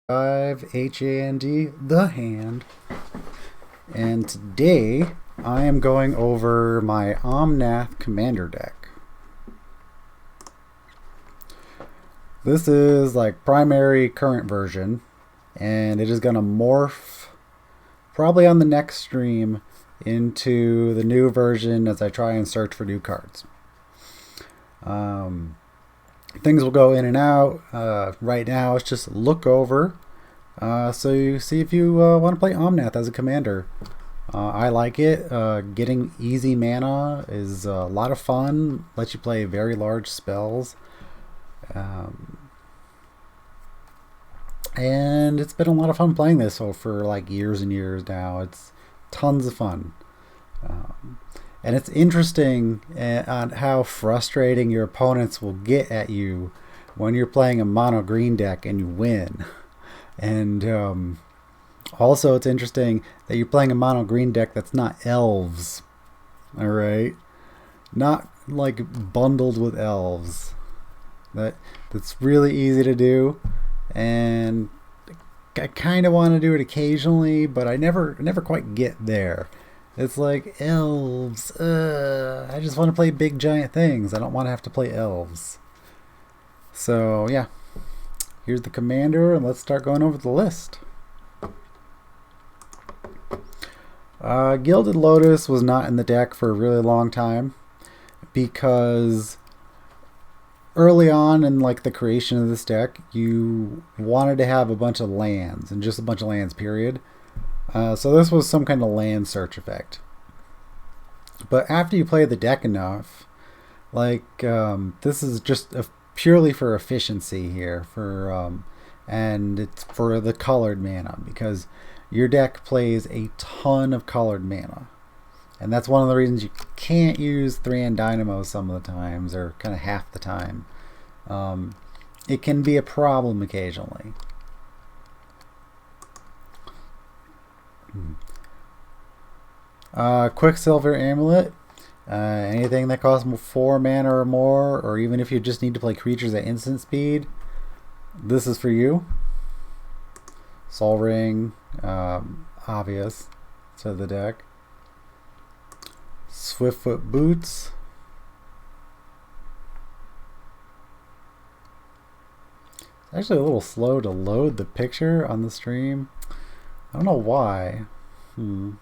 Hand, the hand. And today I am going over my Omnath commander deck. This is like primary current version, and it is going to morph probably on the next stream into the new version as I try and search for new cards. Things will go in and out. Right now it's just look over, so you see if you want to play Omnath as a commander. I like it. Getting easy mana is a lot of fun. Lets you play very large spells. And it's been a lot of fun playing this for like years and years now. It's tons of fun. And it's interesting on how frustrating your opponents will get at you when you're playing a mono green deck and you win. And also it's interesting that you're playing a mono green deck that's not elves. Alright? Not like bundled with elves. That's really easy to do. And I kind of want to do it occasionally, but I never quite get there. It's like elves. I just want to play big giant things. I don't want to have to play elves. So yeah, here's the commander, and let's start going over the list. Gilded Lotus was not in the deck for a really long time because early on in like the creation of this deck, you wanted to have a bunch of lands, and just a bunch of lands, period. So this was some kind of land search effect. But after you play the deck enough, like this is just purely for efficiency here, and it's for the colored mana, because your deck plays a ton of colored mana. And that's one of the reasons you can't use 3-in Dynamo some of the times, or kind of half the time. It can be a problem occasionally. Quicksilver Amulet. Anything that costs 4 mana or more, or even if you just need to play creatures at instant speed, this is for you. Sol Ring, obvious to the deck. Swiftfoot Boots. It's actually a little slow to load the picture on the stream. I don't know why. Then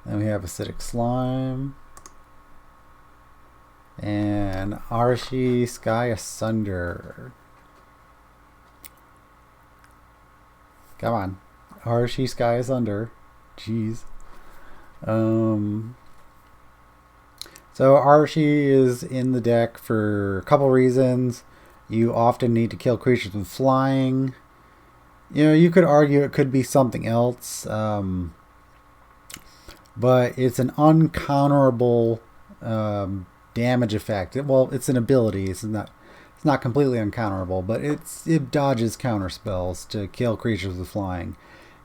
we have Acidic Slime. And Arshi Sky Asunder. Come on. Arshi Sky Asunder. Jeez. So Arshi is in the deck for a couple reasons. You often need to kill creatures with flying. You know, you could argue it could be something else, but it's an uncounterable damage effect. Well, it's an ability. It's not completely uncounterable, but it dodges counter spells to kill creatures with flying.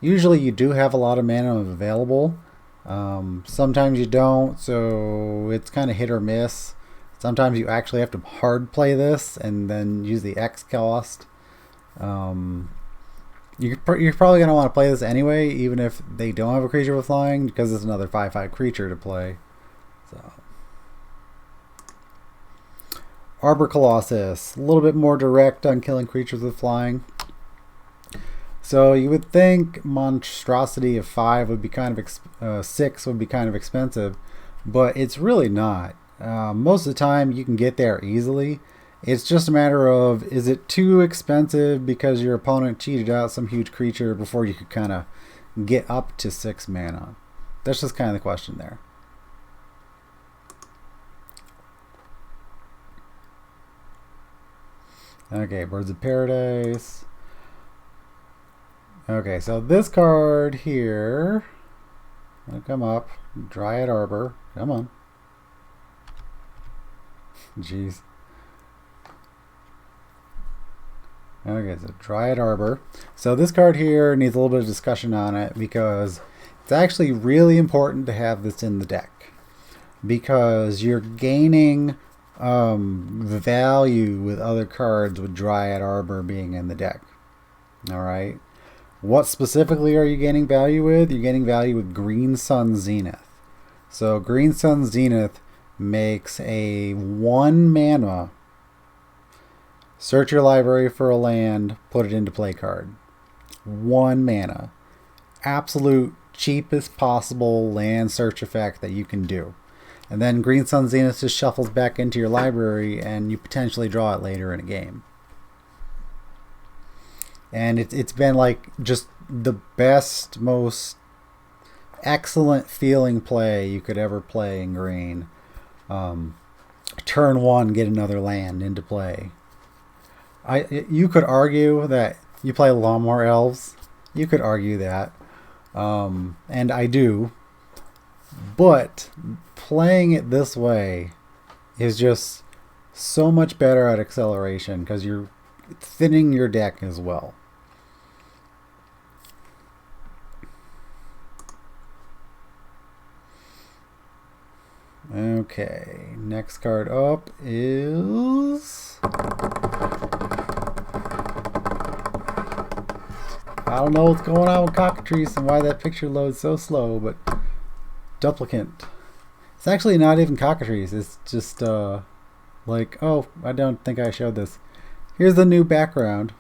Usually you do have a lot of mana available. Sometimes you don't, so it's kind of hit or miss. Sometimes you actually have to hard play this and then use the X cost. You're probably going to want to play this anyway, even if they don't have a creature with flying, because it's another 5/5 creature to play. So, Arbor Colossus, a little bit more direct on killing creatures with flying. So you would think Monstrosity of 5 would be kind of 6 would be kind of expensive, but it's really not. Most of the time you can get there easily. It's just a matter of, is it too expensive because your opponent cheated out some huge creature before you could kind of get up to 6 mana? That's just kind of the question there. Okay, Birds of Paradise. Okay, so this card here, will come up. Dryad Arbor. Come on. Jeez. Okay, so Dryad Arbor. So this card here needs a little bit of discussion on it, because it's actually really important to have this in the deck, because you're gaining value with other cards with Dryad Arbor being in the deck. Alright. What specifically are you gaining value with? You're gaining value with Green Sun Zenith. So Green Sun Zenith makes a 1 mana search your library for a land, put it into play card. 1 mana. Absolute cheapest possible land search effect that you can do. And then Green Sun Zenith just shuffles back into your library and you potentially draw it later in a game. And it's been like just the best, most excellent feeling play you could ever play in green. Turn 1, get another land into play. You could argue that you play a lot more elves. You could argue that. And I do. But playing it this way is just so much better at acceleration because you're thinning your deck as well. Okay, next card up is... I don't know what's going on with Cockatrice and why that picture loads so slow, but Duplicant. It's actually not even Cockatrice, it's just like, oh, I don't think I showed this. Here's the new background.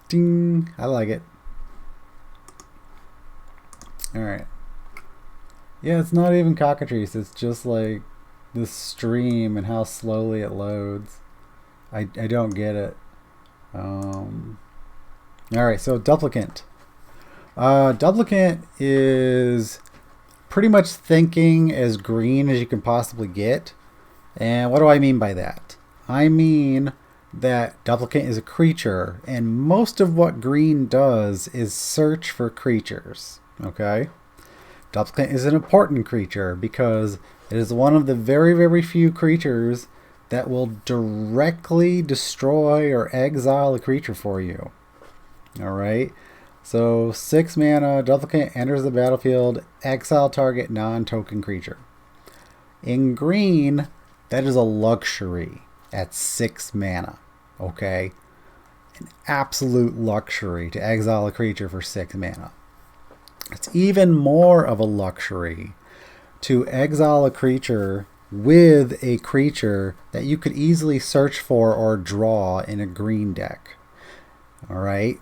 Ding! I like it. Alright. Yeah, it's not even Cockatrice, it's just like this stream and how slowly it loads. I don't get it. Alright, so Duplicant. Duplicant is pretty much thinking as green as you can possibly get. And what do I mean by that? I mean that Duplicant is a creature, and most of what green does is search for creatures. Okay? Duplicant is an important creature because it is one of the very, very few creatures that will directly destroy or exile a creature for you. Alright? So 6 mana, Duplicant enters the battlefield, exile target non-token creature. In green, that is a luxury at 6 mana. Okay? An absolute luxury to exile a creature for 6 mana. It's even more of a luxury to exile a creature with a creature that you could easily search for or draw in a green deck. Alright?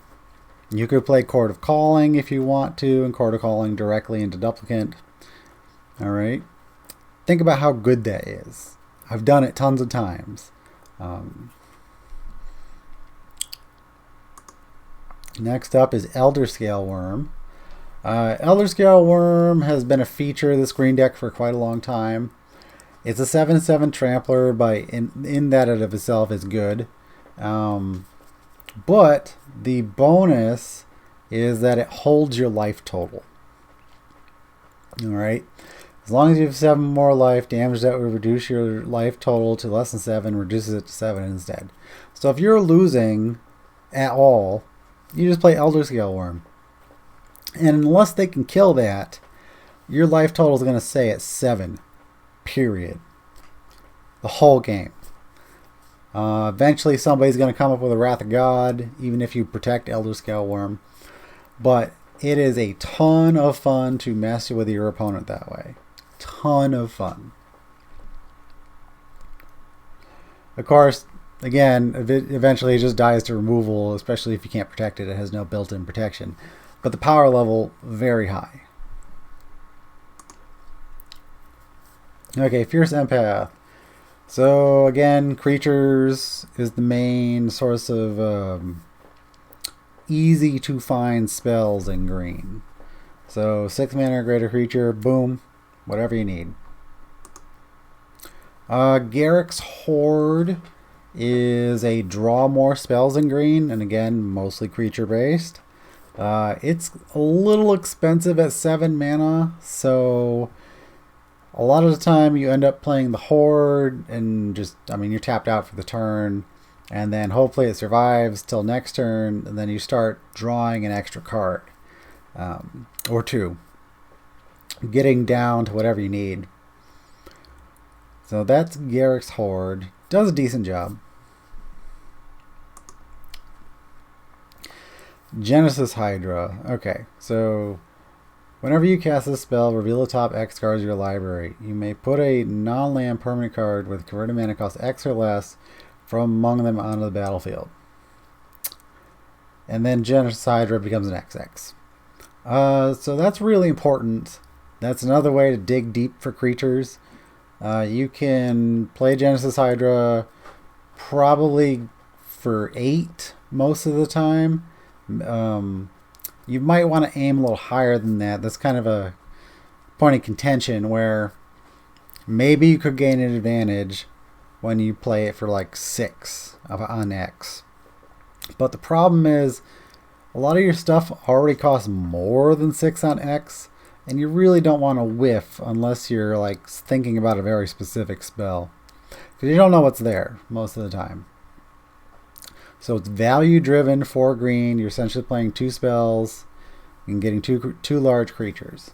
You could play Court of Calling if you want to, and Court of Calling directly into Duplicant. Alright? Think about how good that is. I've done it tons of times. Next up is Elder Scale Worm. Elder Scale Worm has been a feature of this green deck for quite a long time. It's a 7/7 trampler, in that it of itself is good. But the bonus is that it holds your life total. Alright? As long as you have 7 more life, damage that would reduce your life total to less than 7 reduces it to 7 instead. So if you're losing at all, you just play Elder Scale Worm. And unless they can kill that, your life total is going to stay at 7. Period. The whole game. Eventually somebody's going to come up with a Wrath of God, even if you protect Elder Scale Worm. But it is a ton of fun to mess with your opponent that way. Ton of fun. Of course, again, eventually it just dies to removal, especially if you can't protect it. It has no built-in protection. But the power level, very high. Okay, Fierce Empath. So again, creatures is the main source of easy to find spells in green. So 6 mana or greater creature, boom, whatever you need. Garrick's Horde is a draw more spells in green, and again, mostly creature based. It's a little expensive at 7 mana, so a lot of the time you end up playing the Horde and just, you're tapped out for the turn, and then hopefully it survives till next turn, and then you start drawing an extra card or 2, getting down to whatever you need. So that's Garrick's Horde. Does a decent job. Genesis Hydra. Okay, so whenever you cast this spell, reveal the top X cards of your library. You may put a non-land permanent card with converted mana cost X or less from among them onto the battlefield. And then Genesis Hydra becomes an XX. So that's really important. That's another way to dig deep for creatures. You can play Genesis Hydra probably for 8 most of the time. You might want to aim a little higher than that. That's kind of a point of contention where maybe you could gain an advantage when you play it for like 6 on X. But the problem is a lot of your stuff already costs more than 6 on X, and you really don't want to whiff unless you're like thinking about a very specific spell, because you don't know what's there most of the time. So it's value driven for green. You're essentially playing 2 spells and getting two large creatures.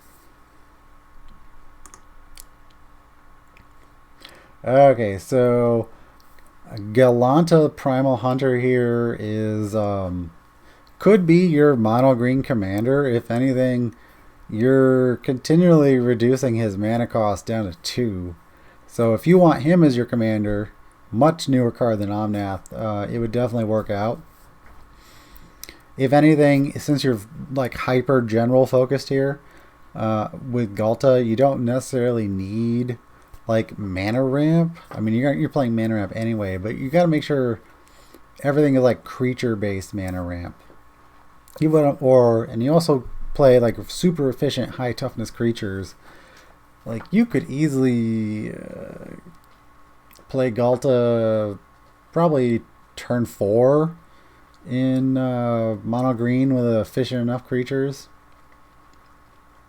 Okay, so Galanta Primal Hunter here is could be your mono green commander. If anything, you're continually reducing his mana cost down to 2. So if you want him as your commander, much newer card than Omnath, it would definitely work out. If anything, since you're like hyper general focused here, with Galta, you don't necessarily need like mana ramp. I mean, you're playing mana ramp anyway, but you got to make sure everything is like creature based mana ramp. And you also play like super efficient high toughness creatures. Like you could easily play Galta probably turn 4 in mono green with efficient enough creatures.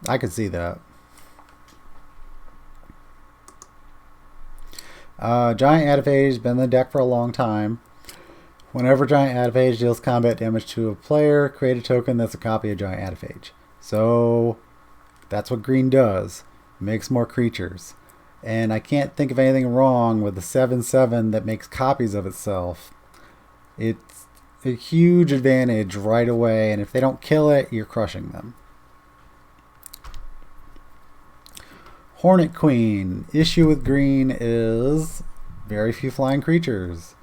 I could see that. Giant Adiphage's been in the deck for a long time. Whenever Giant Adiphage deals combat damage to a player, create a token that's a copy of Giant Adiphage. So that's what green does. Makes more creatures. And I can't think of anything wrong with the 7/7 that makes copies of itself. It's a huge advantage right away, and if they don't kill it, you're crushing them. Hornet Queen. Issue with green is very few flying creatures.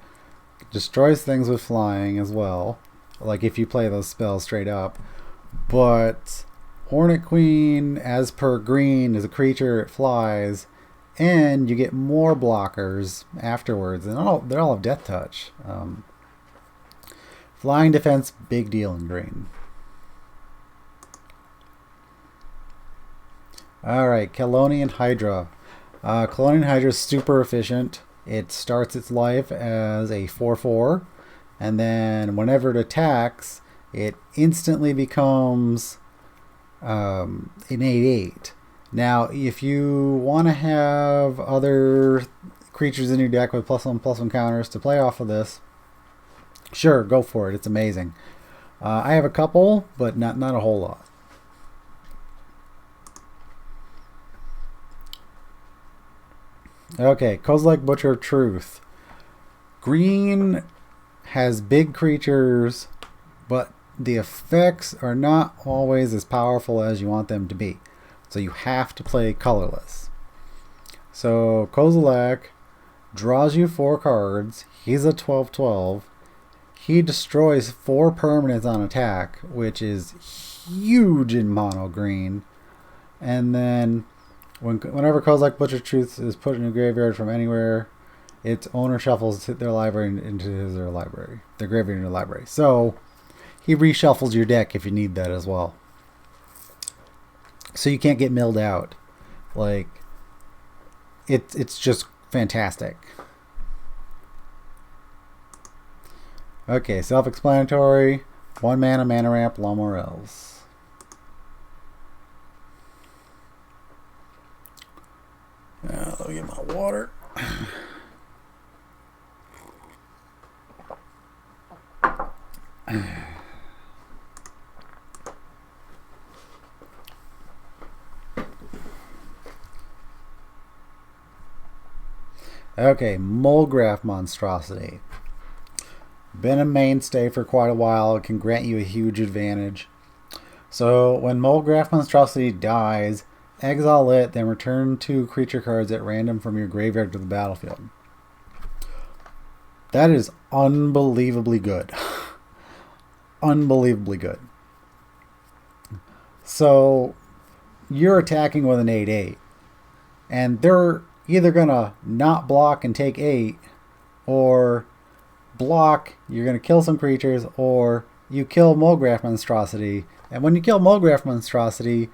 Destroys things with flying as well, like if you play those spells straight up. But Hornet Queen, as per green, is a creature, it flies, and you get more blockers afterwards, and they all have Death Touch. Flying defense, big deal in green. Alright, Calonian Hydra. Calonian Hydra is super efficient. It starts its life as a 4/4, and then whenever it attacks, it instantly becomes an 8/8. Now, if you want to have other creatures in your deck with +1/+1 counters to play off of this, sure, go for it. It's amazing. I have a couple, but not a whole lot. Okay, Kozilek Butcher of Truth. Green has big creatures, but the effects are not always as powerful as you want them to be. So you have to play colorless. So Kozilek draws you 4 cards. He's a 12/12. He destroys 4 permanents on attack, which is huge in mono green. And then whenever Kozilek Butcher Truth is put in a graveyard from anywhere, its owner shuffles their library into their library, their graveyard into their library. So he reshuffles your deck if you need that as well. So you can't get milled out. Like it's just fantastic. Okay, self-explanatory. 1 mana ramp, Lamore Elves. Let me get my water. Okay, Mulgraf Monstrosity. Been a mainstay for quite a while. It can grant you a huge advantage. So when Mulgraf Monstrosity dies, exile it, then return 2 creature cards at random from your graveyard to the battlefield. That is unbelievably good. Unbelievably good. So you're attacking with an 8/8, and they're either gonna not block and take 8, or block, you're gonna kill some creatures, or you kill Mulgraf Monstrosity. And when you kill Mulgraf Monstrosity,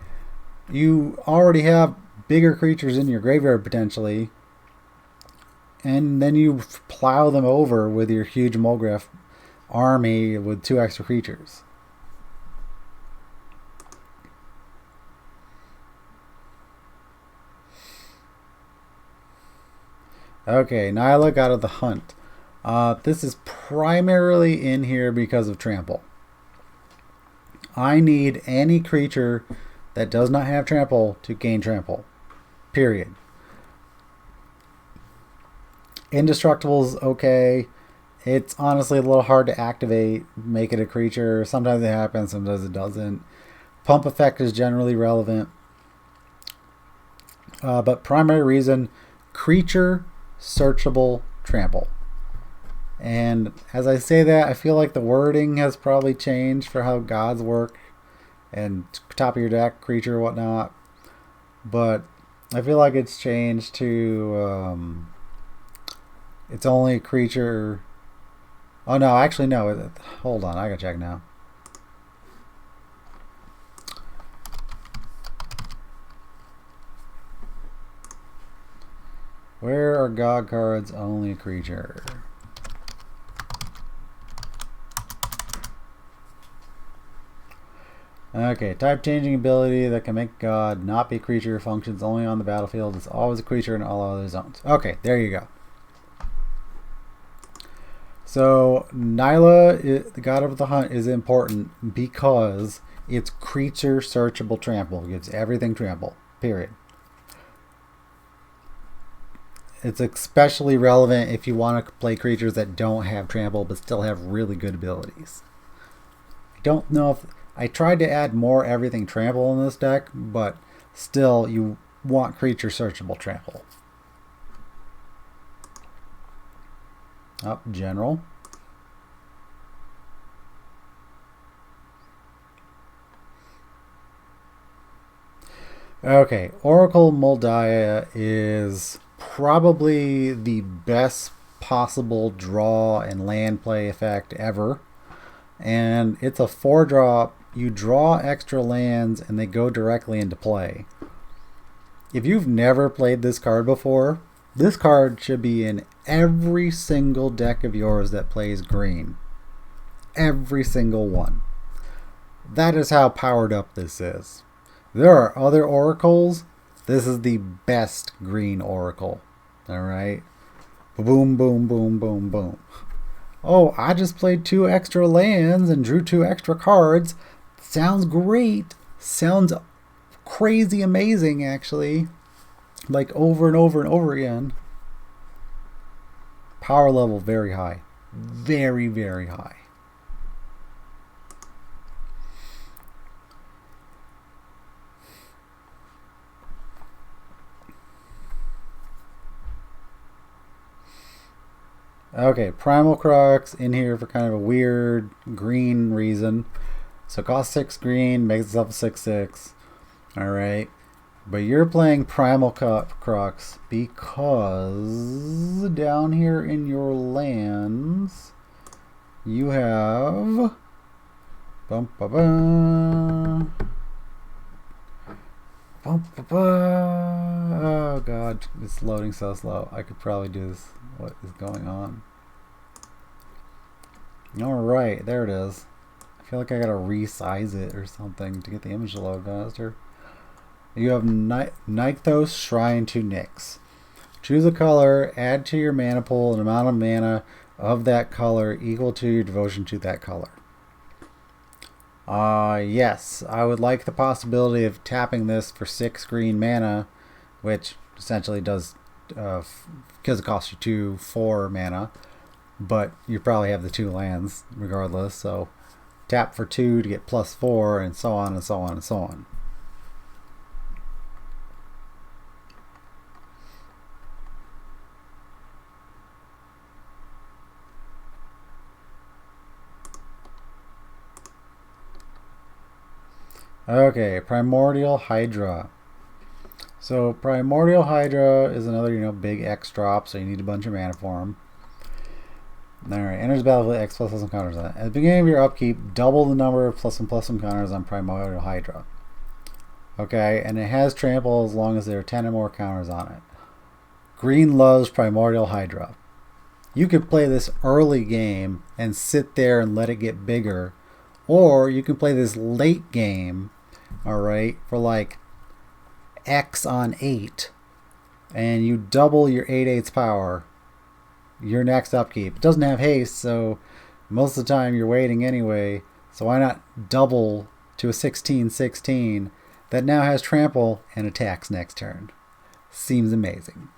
you already have bigger creatures in your graveyard potentially, and then you plow them over with your huge Mulgraf army with 2 extra creatures. Okay, Nyla got of the hunt. This is primarily in here because of trample. I need any creature that does not have trample to gain trample. Period. Indestructible's okay. It's honestly a little hard to activate, make it a creature. Sometimes it happens, sometimes it doesn't. Pump effect is generally relevant. But primary reason, creature searchable trample. And as I say that, I feel like the wording has probably changed for how gods work and top of your deck creature or whatnot. But I feel like it's changed to it's only a creature. Oh no, actually no. Hold on, I gotta check now. Where are god cards only a creature? Okay, type changing ability that can make god not be a creature, functions only on the battlefield, is always a creature in all other zones. Okay, there you go. So Nyla, the god of the hunt, is important because it's creature searchable trample. It gives everything trample. Period. It's especially relevant if you want to play creatures that don't have trample but still have really good abilities. I don't know if I tried to add more everything trample in this deck, but still you want creature searchable trample. Up general. Okay, Oracle Moldiah is probably the best possible draw and land play effect ever. And it's a 4-drop. You draw extra lands and they go directly into play. If you've never played this card before, this card should be in every single deck of yours that plays green. Every single one. That is how powered up this is. There are other oracles. This is the best green oracle. Alright? Boom, boom, boom, boom, boom. Oh, I just played 2 extra lands and drew 2 extra cards. Sounds great. Sounds crazy amazing, actually. Like over and over and over again. Power level very high. Very, very high. Okay, Primal Crux in here for kind of a weird green reason. So it costs 6 green, makes itself a 6/6. Alright. But you're playing Primal Crux because down here in your lands you have oh god, it's loading so slow. I could probably do this. What is going on? Alright, there it is. I feel like I gotta resize it or something to get the image to load faster. You have Nykthos Shrine to Nyx. Choose a color, add to your mana pool an amount of mana of that color equal to your devotion to that color. Yes, I would like the possibility of tapping this for 6 green mana, which essentially does because it costs you 4 mana, but you probably have the 2 lands regardless. So tap for 2 to get +4, and so on and so on and so on. Okay, Primordial Hydra. So Primordial Hydra is another, big X drop, so you need a bunch of mana for him. Alright, enters the battlefield with X +1 counters on it. At the beginning of your upkeep, double the number of +1/+1 counters on Primordial Hydra. Okay, and it has trample as long as there are 10 or more counters on it. Green loves Primordial Hydra. You could play this early game and sit there and let it get bigger, or you can play this late game, alright, for like X on 8, and you double your 8/8 power your next upkeep. It doesn't have haste, so most of the time you're waiting anyway, so why not double to a 16/16 that now has trample and attacks next turn? Seems amazing.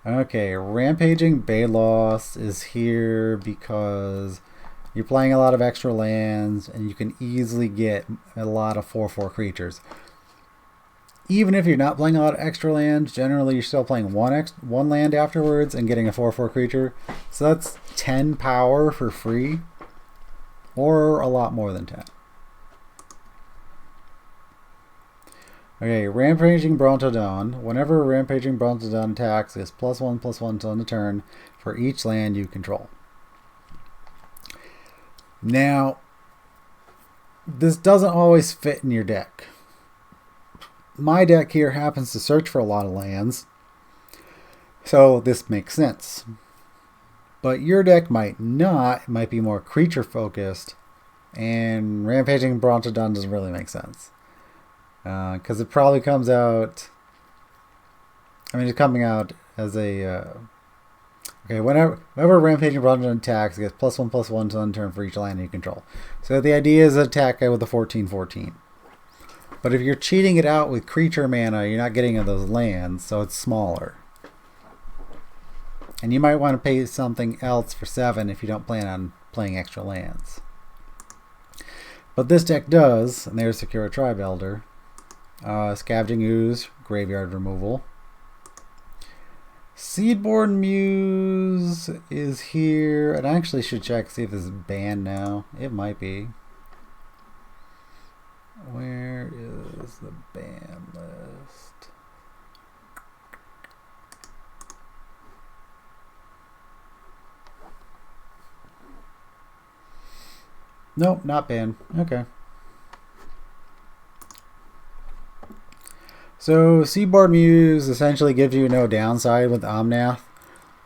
Okay, Rampaging Balos is here because you're playing a lot of extra lands and you can easily get a lot of 4/4 creatures. Even if you're not playing a lot of extra lands, generally you're still playing one land afterwards and getting a 4/4 creature. So that's 10 power for free, or a lot more than 10. Okay, Rampaging Brontodon. Whenever Rampaging Brontodon attacks, it's +1/+1 on the turn for each land you control. Now, this doesn't always fit in your deck. My deck here happens to search for a lot of lands, so this makes sense. But your deck might not. It might be more creature focused, and Rampaging Brontodon doesn't really make sense. Because it probably comes out... it's coming out as a... okay, whenever Rampaging Brontodon attacks, it gets +1/+1 on turn for each land you control. So the idea is attack it with a 14/14. But if you're cheating it out with creature mana, you're not getting those lands, so it's smaller. And you might want to pay something else for 7 if you don't plan on playing extra lands. But this deck does, and there's Secure Tribe Elder. Scavenging Ooze, graveyard removal. Seedborn Muse is here, and I actually should check see if this is banned now. It might be. Where is the ban list? Nope, not banned. Okay. So Seedborn Muse essentially gives you no downside with Omnath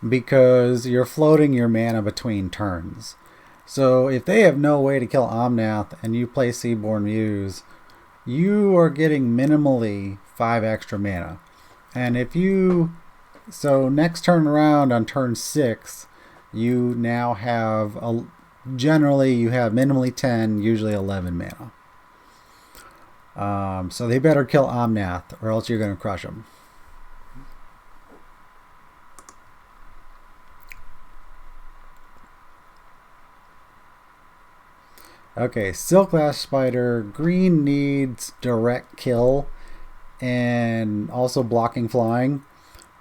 because you're floating your mana between turns. So if they have no way to kill Omnath and you play Seedborn Muse, you are getting minimally 5 extra mana. And if you... so next turn around on turn 6, you now have... generally you have minimally 10, usually 11 mana. So they better kill Omnath or else you're going to crush them. Okay, Silklash Spider. Green needs direct kill and also blocking flying.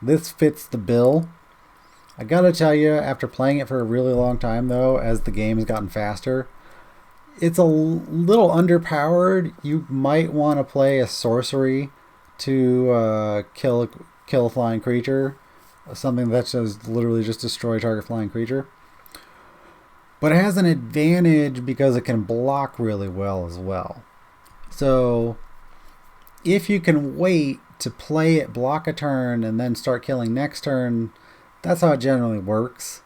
This fits the bill. I gotta tell you, after playing it for a really long time though, as the game has gotten faster, it's a little underpowered. You might want to play a sorcery to kill a flying creature. Something that does literally just destroy target flying creature. But it has an advantage because it can block really well as well. So if you can wait to play it, block a turn, and then start killing next turn, that's how it generally works.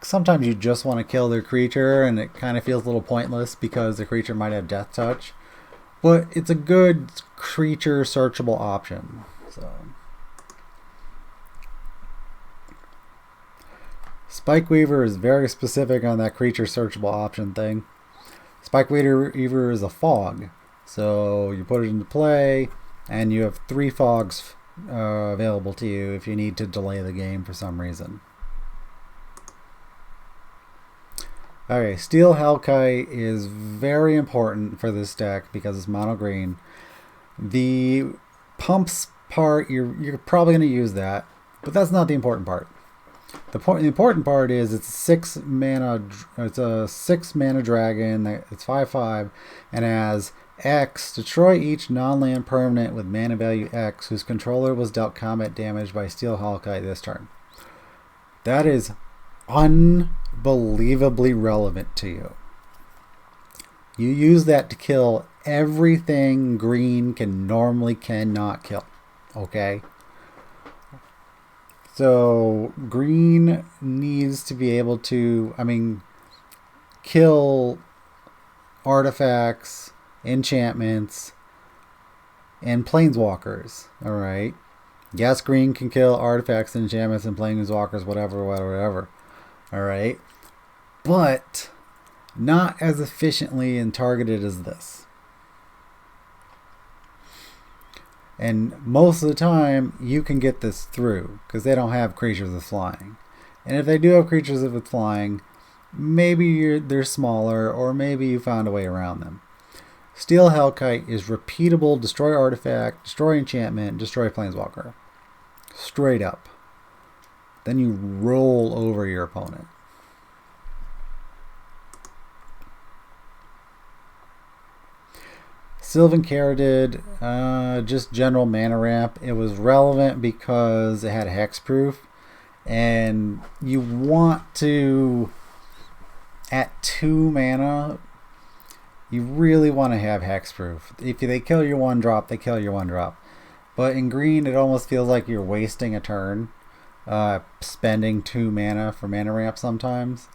Sometimes you just want to kill their creature, and it kind of feels a little pointless because the creature might have Death Touch. But it's a good creature searchable option. So Spike Weaver is very specific on that creature searchable option thing. Spike Weaver is a fog. So you put it into play, and you have 3 fogs available to you if you need to delay the game for some reason. Okay, Steel Halkite is very important for this deck because it's mono green. The pumps part, you're probably going to use that, but that's not the important part. The important part is it's a 6 mana. It's a 6 mana dragon. It's 5/5, and has X. Destroy each non-land permanent with mana value X whose controller was dealt combat damage by Steel Halkite this turn. That is unbelievably relevant to you. You use that to kill everything green cannot kill. Okay? So green needs to be able to, kill artifacts, enchantments, and planeswalkers. Alright? Yes, green can kill artifacts, enchantments, and planeswalkers, whatever. Alright? But not as efficiently and targeted as this. And most of the time, you can get this through, because they don't have creatures with flying. And if they do have creatures with flying, maybe they're smaller, or maybe you found a way around them. Steel Halkite is repeatable, destroy artifact, destroy enchantment, destroy planeswalker. Straight up. Then you roll over your opponent. Sylvan Caryatid, just general mana ramp. It was relevant because it had hexproof, and you want to, at 2 mana, you really want to have hexproof. If they kill your 1-drop, they kill your 1-drop. But in green, it almost feels like you're wasting a turn, spending 2 mana for mana ramp sometimes.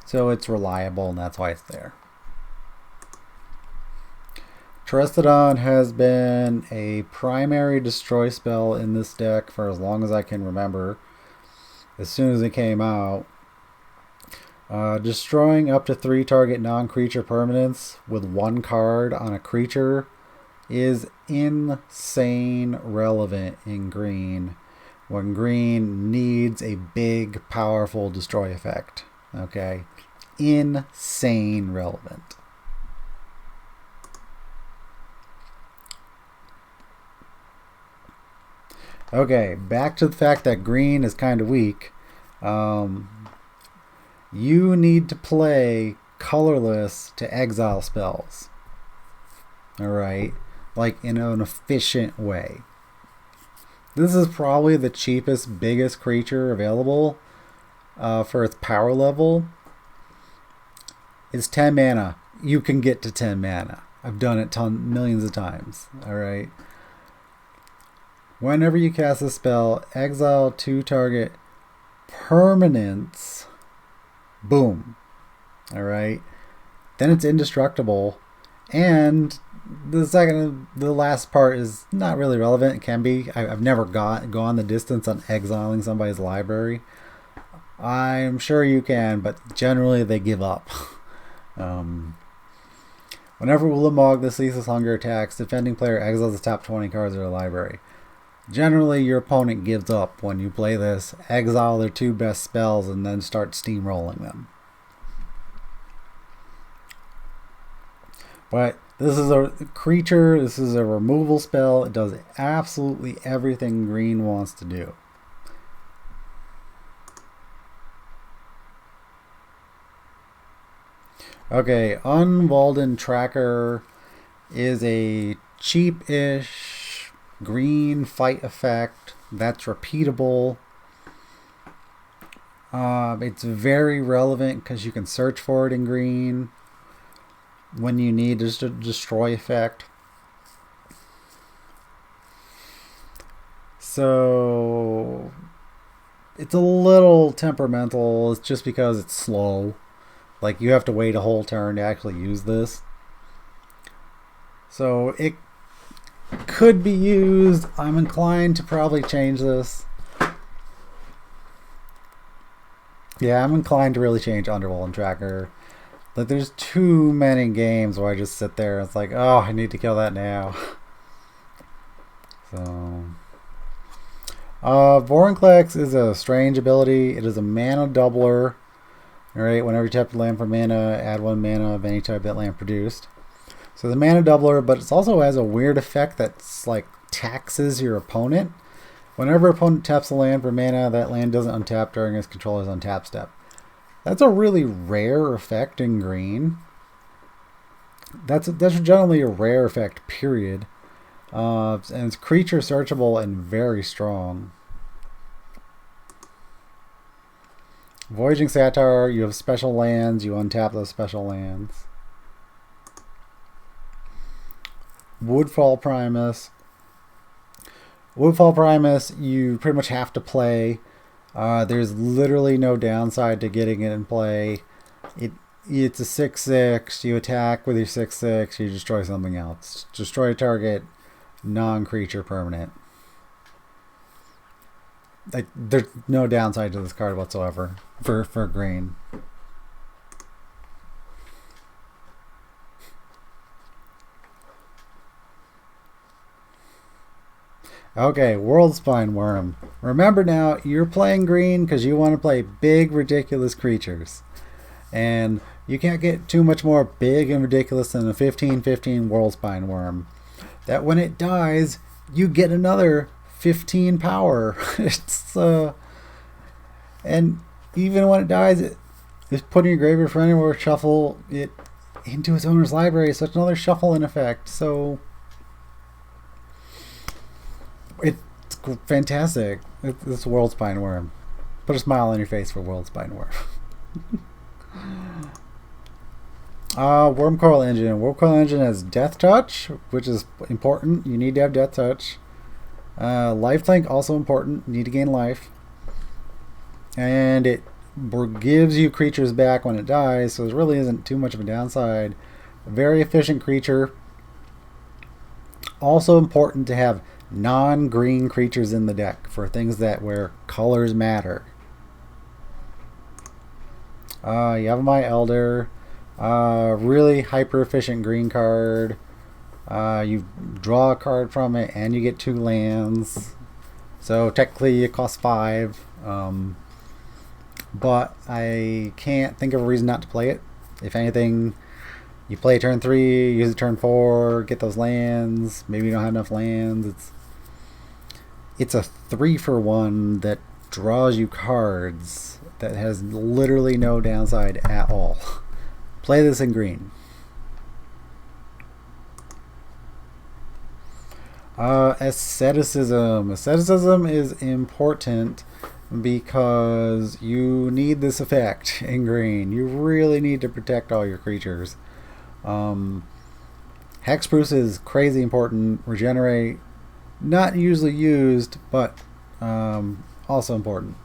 So it's reliable, and that's why it's there. Terestodon has been a primary destroy spell in this deck for as long as I can remember. As soon as it came out. Destroying up to 3 target non-creature permanents with 1 card on a creature is insane relevant in green when green needs a big, powerful destroy effect. Okay? Insane relevant. Okay, back to the fact that green is kind of weak. You need to play colorless to exile spells. Alright? Like in an efficient way. This is probably the cheapest, biggest creature available for its power level. It's 10 mana. You can get to 10 mana. I've done it millions of times. Alright? Whenever you cast a spell, exile 2 target permanents. Boom. Alright? Then it's indestructible. And the last part is not really relevant. It can be. I've never gone the distance on exiling somebody's library. I'm sure you can, but generally they give up. Whenever Ulamog the Ceaseless Hunger attacks, defending player exiles the top 20 cards of their library. Generally, your opponent gives up when you play this, exile their 2 best spells, and then start steamrolling them. But this is a creature, this is a removal spell. It does absolutely everything green wants to do. Okay, Unwalden Tracker is a cheap-ish green fight effect that's repeatable. It's very relevant because you can search for it in green when you need just a destroy effect. So it's a little temperamental. It's just because it's slow. Like you have to wait a whole turn to actually use this. So it could be used. I'm inclined to probably change this. Yeah, I'm inclined to really change Underwall and Tracker. Like, there's too many games where I just sit there and it's like, oh, I need to kill that now. So, Vorinclex is a strange ability. It is a mana doubler. Alright, whenever you tap the land for mana, add 1 mana of any type that land produced. So the mana doubler, but it also has a weird effect that's like taxes your opponent. Whenever an opponent taps a land for mana, that land doesn't untap during its controller's untap step. That's a really rare effect in green. That's generally a rare effect, period. And it's creature searchable and very strong. Voyaging Satyr, you have special lands, you untap those special lands. Woodfall Primus. Woodfall Primus, you pretty much have to play. There's literally no downside to getting it in play. It's a 6/6. You attack with your 6/6. You destroy something else. Destroy a target, non-creature permanent. Like, there's no downside to this card whatsoever for green. Okay, Worldspine Worm. Remember now, you're playing green because you want to play big, ridiculous creatures. And you can't get too much more big and ridiculous than a 15/15 Worldspine Worm. That when it dies, you get another 15 power. It's and even when it dies, it's putting your graveyard for anywhere, shuffle it into its owner's library. So it's another shuffle in effect. So it's fantastic. It's Worldspine Worm. Put a smile on your face for Worldspine Worm. Wormcoil Engine. Wormcoil Engine has Death Touch, which is important. You need to have Death Touch. Lifelink, also important. You need to gain life. And it gives you creatures back when it dies, so there really isn't too much of a downside. A very efficient creature. Also important to have non-green creatures in the deck for things where colors matter. Yavimaya Elder. Really hyper efficient green card. You draw a card from it and you get 2 lands. So technically it costs 5. But I can't think of a reason not to play it. If anything, you play turn 3, use it turn 4, get those lands. Maybe you don't have enough lands. It's a 3-for-1 that draws you cards that has literally no downside at all. Play this in green. Asceticism. Asceticism is important because you need this effect in green. You really need to protect all your creatures. Hexproof is crazy important. Regenerate, not usually used, but also important.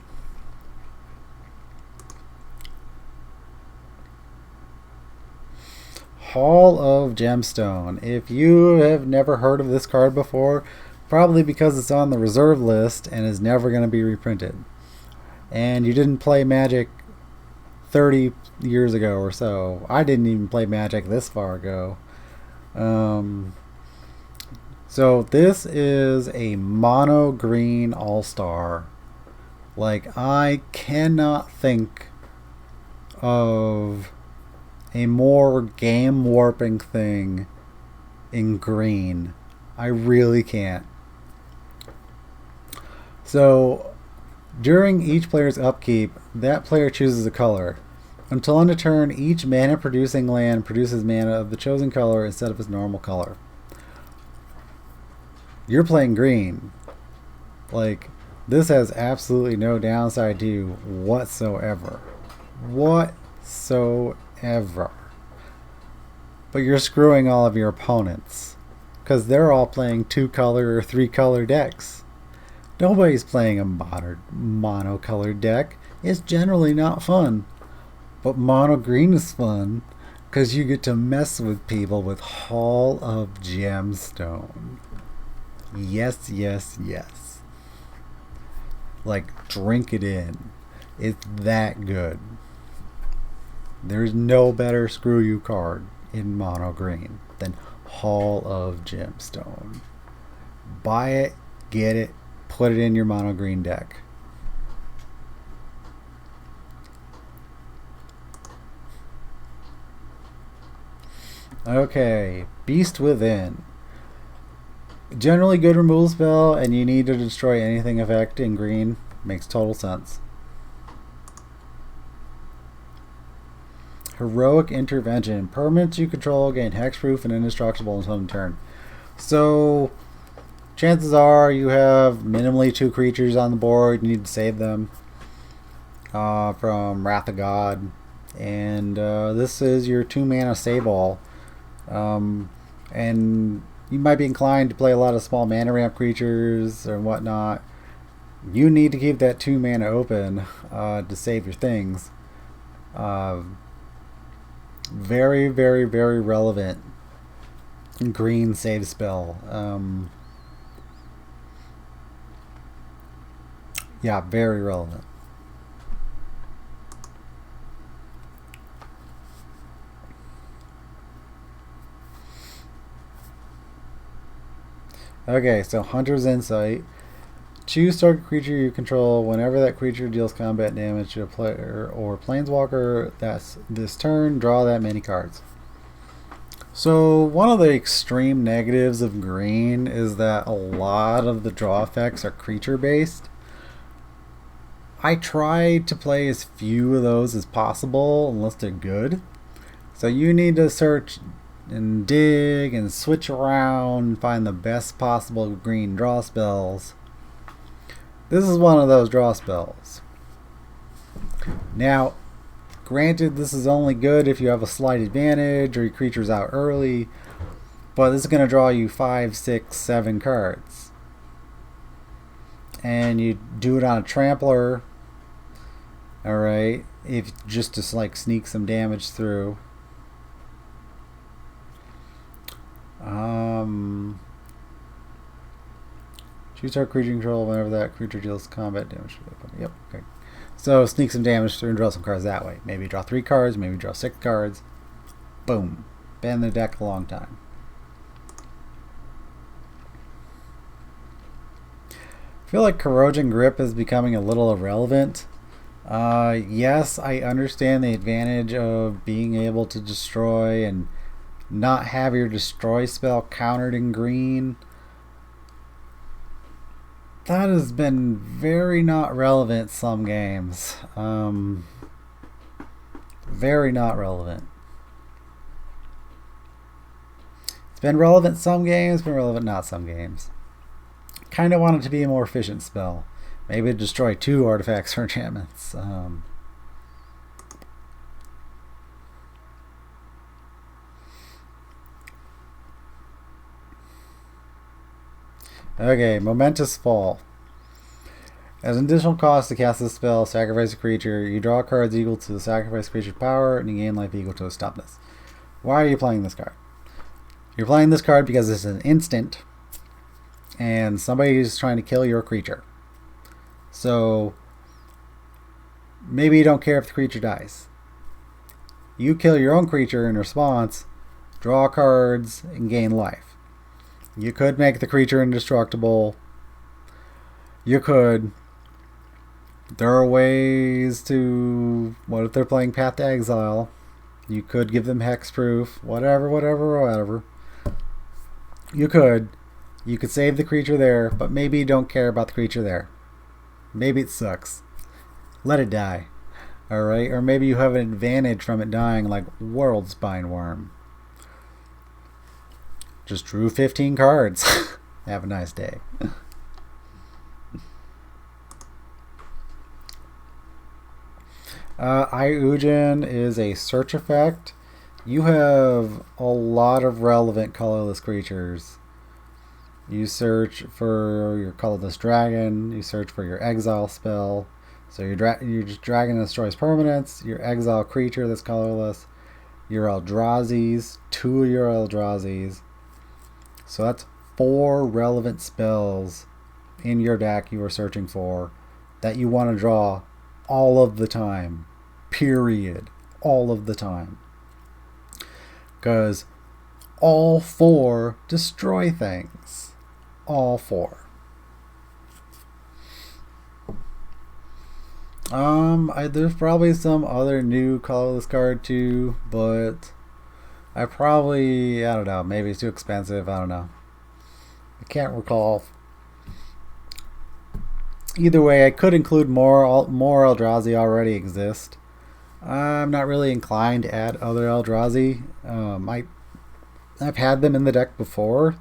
Hall of Gemstone. If you have never heard of this card before, probably because it's on the reserve list and is never going to be reprinted. And you didn't play Magic 30 years ago or so. I didn't even play Magic this far ago. So this is a mono green all-star. Like, I cannot think of a more game warping thing in green. I really can't. So during each player's upkeep, that player chooses a color. Until end of turn, each mana producing land produces mana of the chosen color instead of its normal color. You're playing green. Like, this has absolutely no downside to you whatsoever. Whatsoever. But you're screwing all of your opponents, because they're all playing 2-color or 3-color decks. Nobody's playing a monocolored deck. It's generally not fun. But mono green is fun, because you get to mess with people with Hall of Gemstone. Yes, yes, yes. Like, drink it in. It's that good. There's no better screw you card in mono green than Hall of Gemstone. Buy it, get it, put it in your mono green deck. Okay, Beast Within. Generally good removal spell, and you need to destroy anything affecting green. Makes total sense. Heroic Intervention. Permanents you control gain hexproof and indestructible until end turn. So, chances are you have minimally 2 creatures on the board. You need to save them from Wrath of God. And this is your 2 mana save all. And you might be inclined to play a lot of small mana ramp creatures or whatnot. You need to keep that 2 mana open to save your things. Very, very, very relevant green save spell. Yeah, very relevant. Okay, so Hunter's Insight. Choose target creature you control. Whenever that creature deals combat damage to a player or planeswalker that's this turn, draw that many cards. So one of the extreme negatives of green is that a lot of the draw effects are creature based. I try to play as few of those as possible unless they're good. So you need to search and dig and switch around and find the best possible green draw spells. This is one of those draw spells. Now, granted, this is only good if you have a slight advantage or your creature's out early, but this is going to draw you 5, 6, 7 cards. And you do it on a trampler, alright, if just to like sneak some damage through. Choose target creature control whenever that creature deals combat damage. Yep, okay. So sneak some damage through and draw some cards that way. Maybe draw 3 cards, maybe draw 6 cards. Boom. Been in the deck a long time. I feel like Corrosion Grip is becoming a little irrelevant. Yes, I understand the advantage of being able to destroy and not have your destroy spell countered in green. That has been very not relevant some games. Very not relevant. It's been relevant some games, been relevant not some games. Kind of want it to be a more efficient spell. Maybe destroy 2 artifacts or enchantments. Okay, Momentous Fall. As an additional cost to cast this spell, sacrifice a creature. You draw cards equal to the sacrifice creature's power, and you gain life equal to its toughness. Why are you playing this card? You're playing this card because it's an instant, and somebody is trying to kill your creature. So, maybe you don't care if the creature dies. You kill your own creature in response, draw cards, and gain life. You could make the creature indestructible. You could. There are ways to... What if they're playing Path to Exile? You could give them hexproof. Whatever. You could. You could save the creature there, but maybe you don't care about the creature there. Maybe it sucks. Let it die. Alright? Or maybe you have an advantage from it dying, like World Spine Worm. Just drew 15 cards. Have a nice day. Iujin is a search effect. You have a lot of relevant colorless creatures. You search for your colorless dragon. You search for your exile spell. So your dragon destroys permanents. Your exile creature that's colorless. Your Eldrazi's. 2 of your Eldrazi's. So that's 4 relevant spells in your deck you are searching for that you want to draw all of the time. Period. all of the time. Because all 4 destroy things. All 4. There's probably some other new colorless card too, but I don't know, maybe it's too expensive, I don't know. I can't recall. Either way, I could include more Eldrazi already exist. I'm not really inclined to add other Eldrazi. I've had them in the deck before,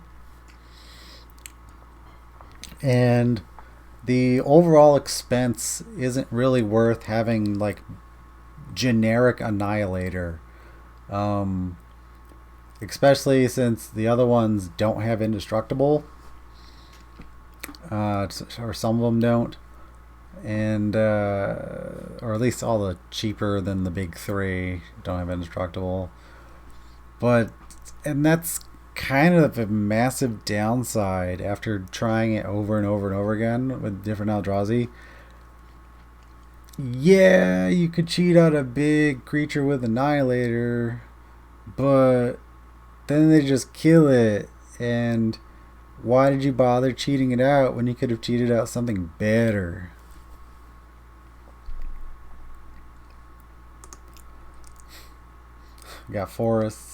and the overall expense isn't really worth having like generic Annihilator, especially since the other ones don't have Indestructible, or some of them don't, and or at least all the cheaper than the big 3 don't have Indestructible. And that's kind of a massive downside after trying it over and over and over again with different Eldrazi. Yeah, you could cheat out a big creature with Annihilator, but then they just kill it, and why did you bother cheating it out when you could have cheated out something better? Got forests.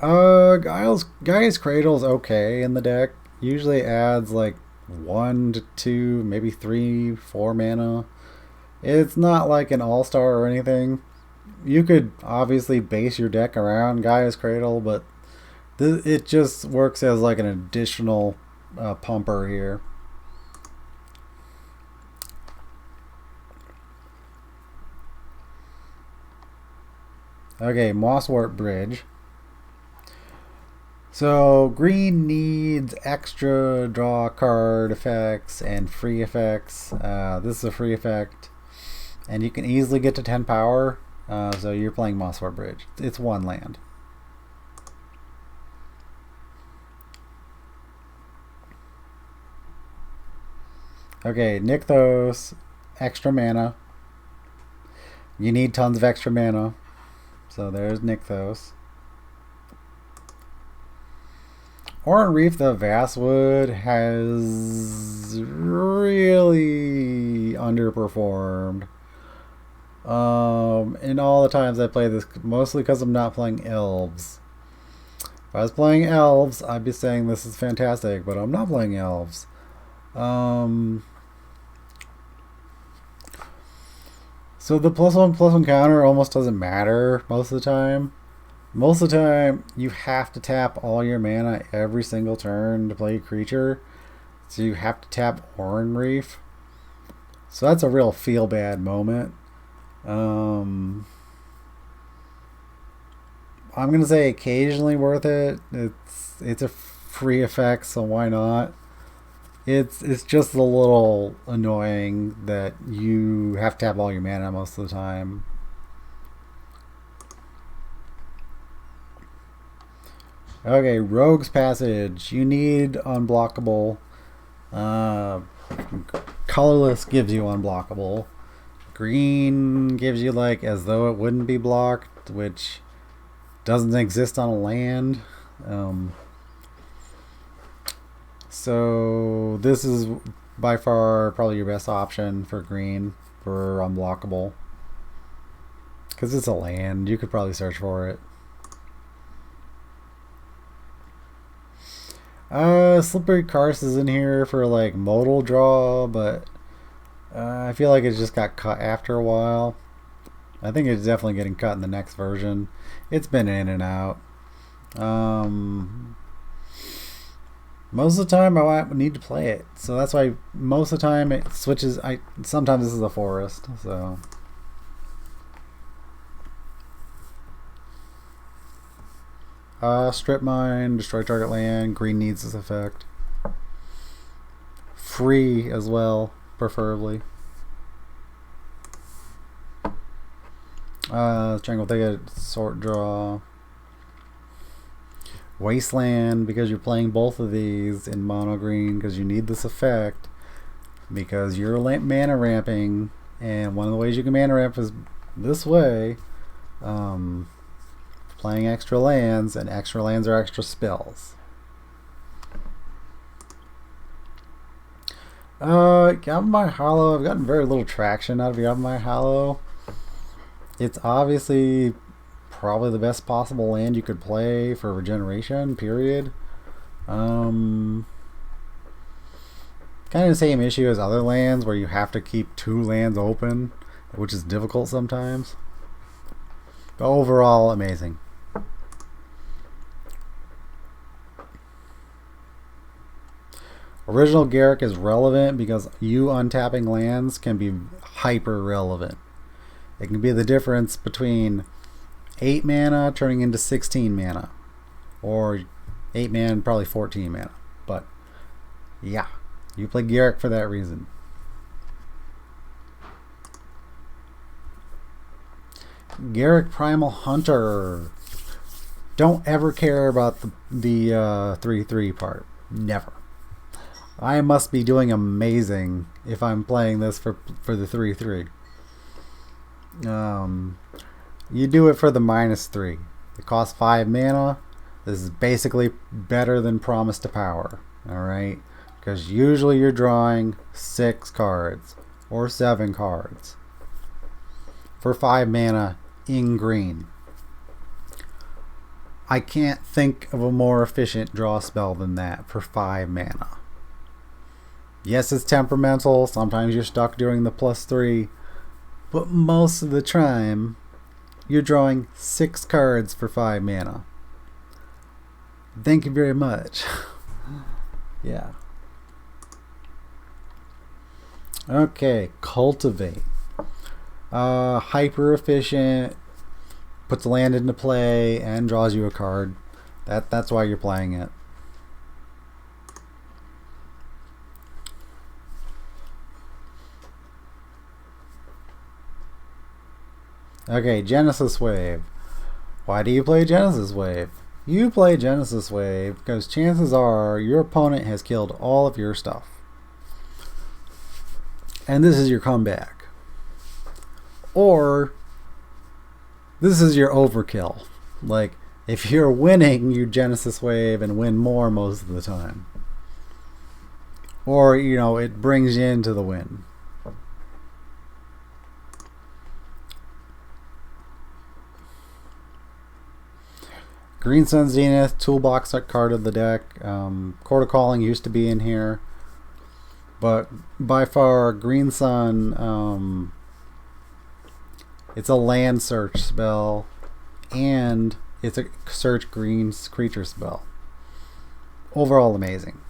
Gaia's Cradle's okay in the deck. Usually adds like 1 to 2, maybe 3, 4 mana. It's not like an all-star or anything. You could obviously base your deck around Gaia's Cradle, but it just works as like an additional pumper here. Okay, Mosswort Bridge. So green needs extra draw card effects and free effects. This is a free effect, and you can easily get to 10 power. So you're playing Mosswort Bridge. It's 1 land. Okay, Nykthos, extra mana. You need tons of extra mana. So there's Nykthos. Oran Reef the Vastwood has really underperformed. In all the times I play this, mostly because I'm not playing elves. If I was playing elves, I'd be saying this is fantastic, but I'm not playing elves. So the +1/+1 counter almost doesn't matter most of the time. Most of the time, you have to tap all your mana every single turn to play a creature. So you have to tap Oran Reef. So that's a real feel-bad moment. I'm going to say occasionally worth it. It's a free effect, so why not? It's just a little annoying that you have to tap all your mana most of the time. Okay, Rogue's Passage. You need unblockable. Colorless gives you unblockable. Green gives you like as though it wouldn't be blocked, which doesn't exist on a land. So this is by far probably your best option for green for unblockable, because it's a land. You could probably search for it. Slippery Karst is in here for like modal draw, but I feel like it just got cut after a while. I think it's definitely getting cut in the next version. It's been in and out. Most of the time I need to play it, so that's why most of the time it switches. Sometimes this is a forest, so. Strip Mine, destroy target land. Green needs this effect. Free as well, preferably. Triangle Thicket, Sort Draw. Wasteland, because you're playing both of these in mono green, because you need this effect, because you're mana ramping, and one of the ways you can mana ramp is this way, playing extra lands, and extra lands are extra spells. Yavimaya Hollow, I've gotten very little traction out of Yavimaya Hollow. It's obviously probably the best possible land you could play for regeneration, period. Kind of the same issue as other lands where you have to keep 2 lands open, which is difficult sometimes. But overall, amazing. Original Garruk is relevant because you untapping lands can be hyper relevant. It can be the difference between 8 mana turning into 16 mana, or 8 mana probably 14 mana. But yeah, you play Garruk for that reason. Garruk Primal Hunter. Don't ever care about the 3/3 part. Never. I must be doing amazing if I'm playing this for the 3/3. You do it for the -3. It costs 5 mana. This is basically better than Promise to Power. Alright? Because usually you're drawing 6 cards or 7 cards for 5 mana in green. I can't think of a more efficient draw spell than that for 5 mana. Yes, it's temperamental. Sometimes you're stuck during the +3. But most of the time, you're drawing 6 cards for 5 mana. Thank you very much. Yeah. Okay, Cultivate. Hyper efficient. Puts a land into play and draws you a card. That's why you're playing it. Okay, Genesis Wave. Why do you play Genesis Wave? You play Genesis Wave because chances are your opponent has killed all of your stuff. And this is your comeback. Or this is your overkill. Like, if you're winning, you Genesis Wave and win more most of the time. Or, you know, it brings you into the win. Green Sun Zenith, toolbox card of the deck. Court of Calling used to be in here. But by far, Green Sun, it's a land search spell. And it's a search green creature spell. Overall amazing.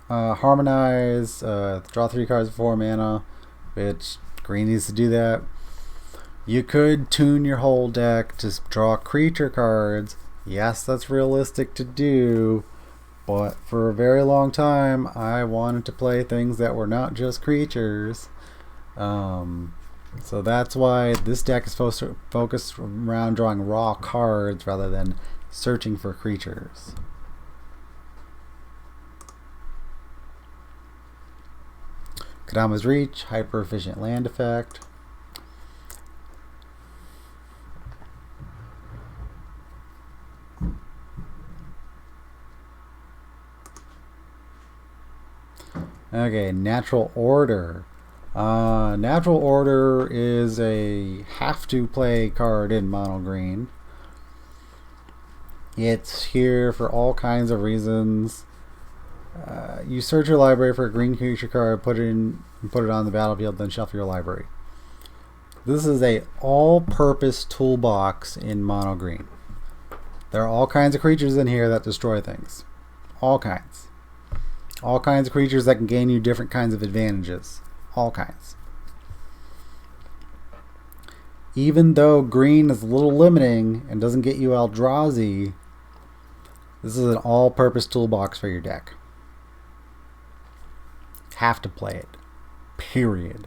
Harmonize, draw 3 cards for 4 mana, which green needs to do that. You could tune your whole deck to draw creature cards. Yes, that's realistic to do, but for a very long time I wanted to play things that were not just creatures. So that's why this deck is focused around drawing raw cards rather than searching for creatures. Kadama's Reach, hyper efficient land effect. Okay, Natural Order. Natural Order is a have-to-play card in mono green. It's here for all kinds of reasons. You search your library for a green creature card, put it on the battlefield, then shuffle your library. This is a all-purpose toolbox in mono green. There are all kinds of creatures in here that destroy things. All kinds. All kinds of creatures that can gain you different kinds of advantages. All kinds. Even though green is a little limiting and doesn't get you Eldrazi, this is an all-purpose toolbox for your deck. Have to play it. Period.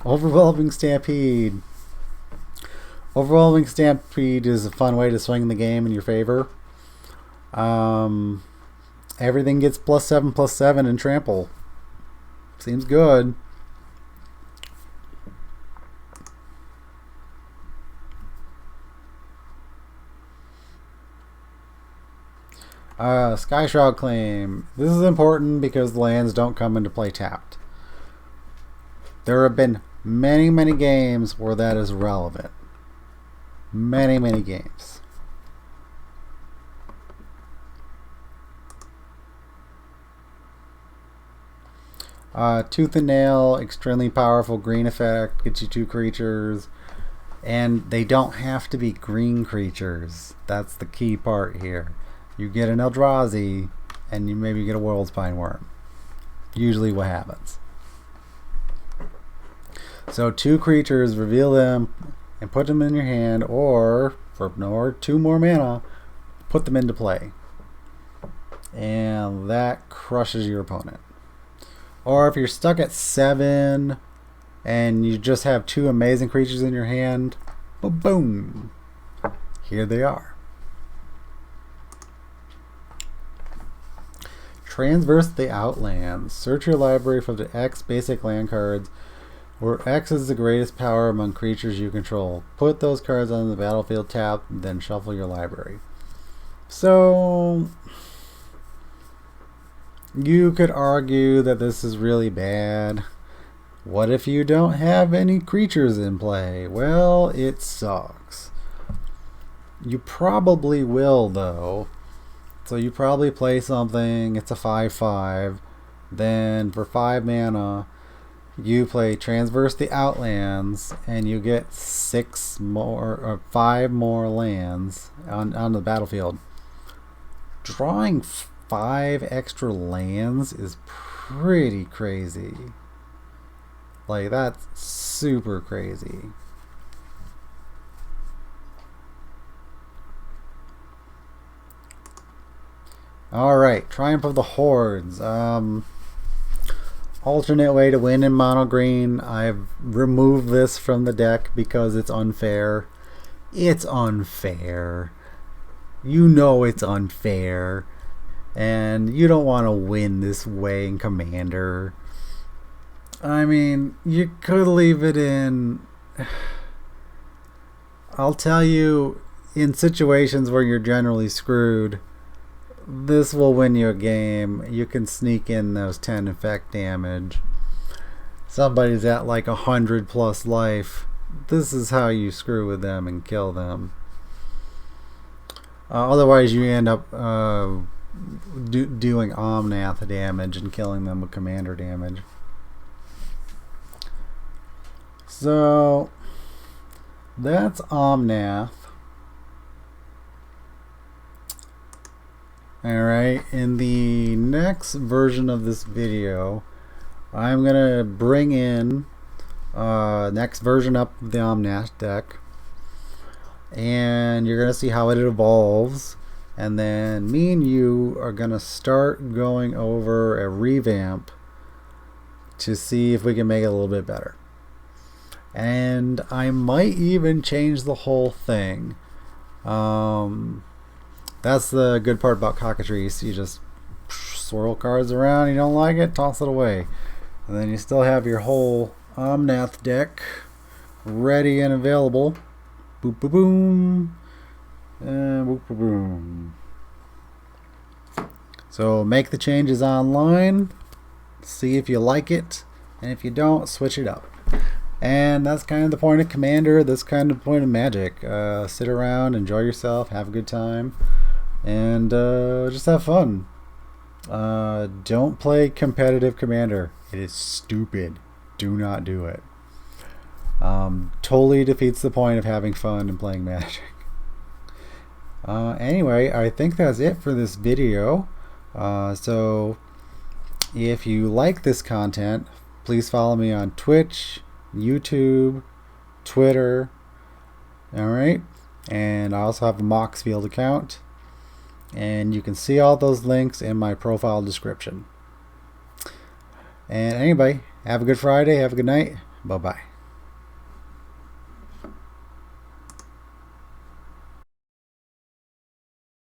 Overwhelming Stampede. Overwhelming Stampede is a fun way to swing the game in your favor. Everything gets +7/+7 in trample. Seems good. Sky Shroud claim. This is important because the lands don't come into play tapped. There have been many games where that is relevant. Many games. Tooth and Nail, extremely powerful green effect, gets you 2 creatures. And they don't have to be green creatures. That's the key part here. You get an Eldrazi, and you maybe get a Worldspine Worm. Usually what happens. So 2 creatures, reveal them, and put them in your hand, or for 2 more mana, put them into play. And that crushes your opponent. Or if you're stuck at 7, and you just have 2 amazing creatures in your hand, boom! Here they are. Transverse the Outlands. Search your library for the X basic land cards, where X is the greatest power among creatures you control. Put those cards on the battlefield tapped, then shuffle your library. So, you could argue that this is really bad. What if you don't have any creatures in play? Well, it sucks. You probably will, though. So you probably play something, it's a 5/5, then for 5 mana, you play Transverse the Outlands, and you get 6 more, or 5 more lands on the battlefield. Drawing 5 extra lands is pretty crazy. Like, that's super crazy. Alright, Triumph of the Hordes. Alternate way to win in mono green. I've removed this from the deck because it's unfair. It's unfair. You know it's unfair. And you don't want to win this way in Commander. I mean, you could leave it in. I'll tell you, in situations where you're generally screwed, this will win you a game. You can sneak in those 10 effect damage. Somebody's at like 100+ life. This is how you screw with them and kill them. Otherwise, you end up doing Omnath damage and killing them with commander damage. So that's Omnath. Alright, in the next version of this video, I'm going to bring in next version up of the Omnath deck, and you're going to see how it evolves, and then me and you are going to start going over a revamp to see if we can make it a little bit better. And I might even change the whole thing. That's the good part about Cockatrice. You just swirl cards around, you don't like it, toss it away. And then you still have your whole Omnath deck ready and available. Boop boop boom. And boop boop boom. So make the changes online. See if you like it. And if you don't, switch it up. And that's kind of the point of Commander. That's kind of the point of Magic. Sit around, enjoy yourself, have a good time. And just have fun. Don't play competitive Commander. It is stupid. Do not do it. Totally defeats the point of having fun and playing Magic. Anyway, I think that's it for this video. So if you like this content, please follow me on Twitch, YouTube, Twitter. Alright. And I also have a Moxfield account. And you can see all those links in my profile description. And anyway, have a good Friday, have a good night. Bye-bye.